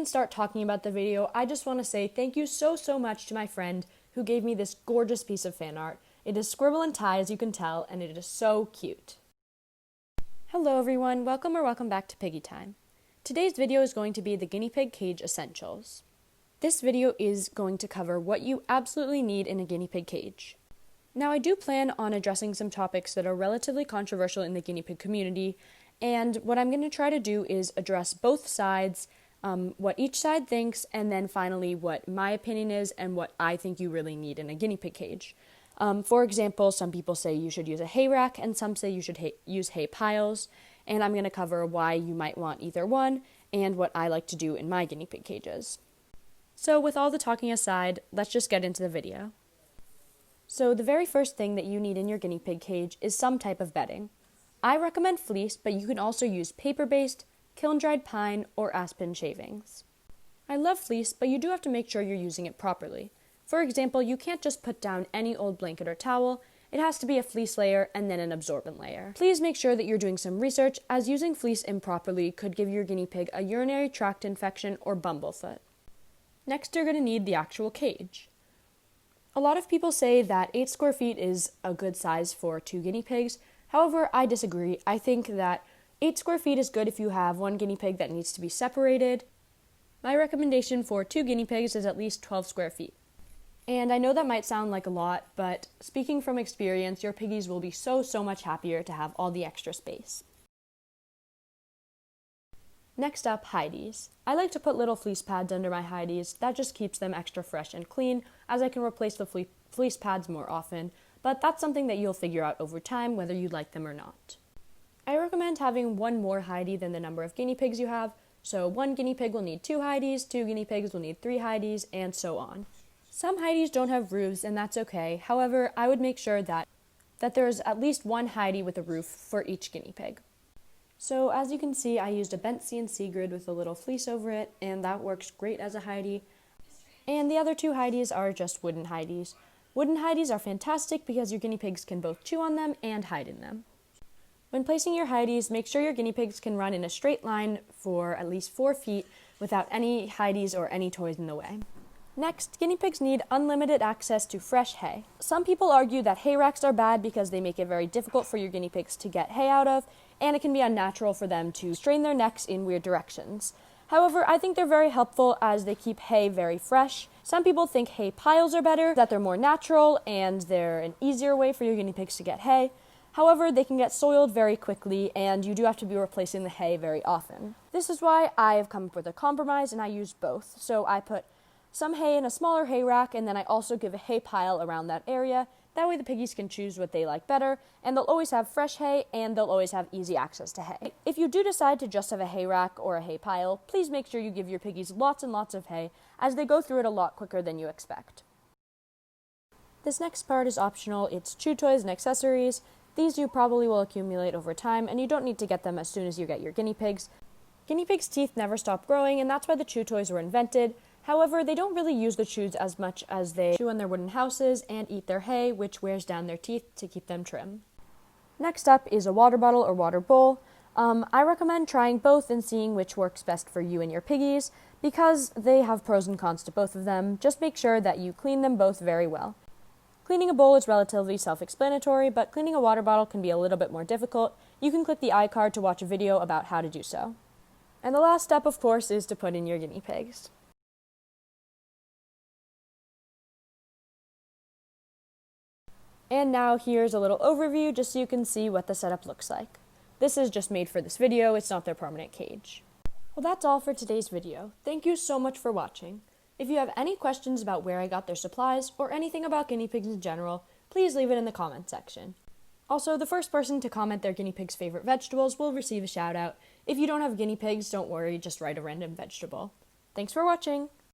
even start talking about the video, I just want to say thank you so much to my friend who gave me this gorgeous piece of fan art. It is scribble and tie, as you can tell, and it is so cute. Hello everyone, welcome back to Piggy Time. Today's video is going to be the guinea pig cage essentials. This video is going to cover what you absolutely need in a guinea pig cage. Now, I do plan on addressing some topics that are relatively controversial in the guinea pig community, and what I'm going to try to do is address both sides, what each side thinks, and then finally what my opinion is and what I think you really need in a guinea pig cage. For example, some people say you should use a hay rack, and some say you should use hay piles, and I'm going to cover why you might want either one, and what I like to do in my guinea pig cages. So with all the talking aside, let's just get into the video. So the very first thing that you need in your guinea pig cage is some type of bedding. I recommend fleece, but you can also use paper-based, kiln-dried pine, or aspen shavings. I love fleece, but you do have to make sure you're using it properly. For example, you can't just put down any old blanket or towel. It has to be a fleece layer and then an absorbent layer. Please make sure that you're doing some research, as using fleece improperly could give your guinea pig a urinary tract infection or bumblefoot. Next, you're going to need the actual cage. A lot of people say that 8 square feet is a good size for 2 guinea pigs. However, I disagree. I think that 8 square feet is good if you have one guinea pig that needs to be separated. My recommendation for 2 guinea pigs is at least 12 square feet. And I know that might sound like a lot, but speaking from experience, your piggies will be so much happier to have all the extra space. Next up, hideys. I like to put little fleece pads under my hideys. That just keeps them extra fresh and clean, as I can replace the fleece pads more often, but that's something that you'll figure out over time whether you like them or not. I recommend having one more hidey than the number of guinea pigs you have, so 1 guinea pig will need 2 hideys, 2 guinea pigs will need 3 hideys, and so on. Some hideys don't have roofs, and that's okay. However, I would make sure that there is at least 1 hidey with a roof for each guinea pig. So as you can see, I used a bent CNC grid with a little fleece over it, and that works great as a hidey. And the other 2 hideys are just wooden hideys. Wooden hideys are fantastic because your guinea pigs can both chew on them and hide in them. When placing your hideys, make sure your guinea pigs can run in a straight line for at least 4 feet without any hideys or any toys in the way. Next, guinea pigs need unlimited access to fresh hay. Some people argue that hay racks are bad because they make it very difficult for your guinea pigs to get hay out of, and it can be unnatural for them to strain their necks in weird directions. However, I think they're very helpful as they keep hay very fresh. Some people think hay piles are better, that they're more natural, and they're an easier way for your guinea pigs to get hay. However, they can get soiled very quickly, and you do have to be replacing the hay very often. This is why I have come up with a compromise, and I use both. So I put some hay in a smaller hay rack, and then I also give a hay pile around that area. That way the piggies can choose what they like better, and they'll always have fresh hay, and they'll always have easy access to hay. If you do decide to just have a hay rack or a hay pile, please make sure you give your piggies lots and lots of hay, as they go through it a lot quicker than you expect. This next part is optional. It's chew toys and accessories. These you probably will accumulate over time, and you don't need to get them as soon as you get your guinea pigs. Guinea pigs' teeth never stop growing, and that's why the chew toys were invented. However, they don't really use the chews as much as they chew on their wooden houses and eat their hay, which wears down their teeth to keep them trim. Next up is a water bottle or water bowl. I recommend trying both and seeing which works best for you and your piggies, because they have pros and cons to both of them. Just make sure that you clean them both very well. Cleaning a bowl is relatively self-explanatory, but cleaning a water bottle can be a little bit more difficult. You can click the iCard to watch a video about how to do so. And the last step, of course, is to put in your guinea pigs. And now here's a little overview just so you can see what the setup looks like. This is just made for this video, it's not their permanent cage. Well, that's all for today's video. Thank you so much for watching. If you have any questions about where I got their supplies, or anything about guinea pigs in general, please leave it in the comment section. Also, the first person to comment their guinea pig's favorite vegetables will receive a shout out. If you don't have guinea pigs, don't worry, just write a random vegetable. Thanks for watching!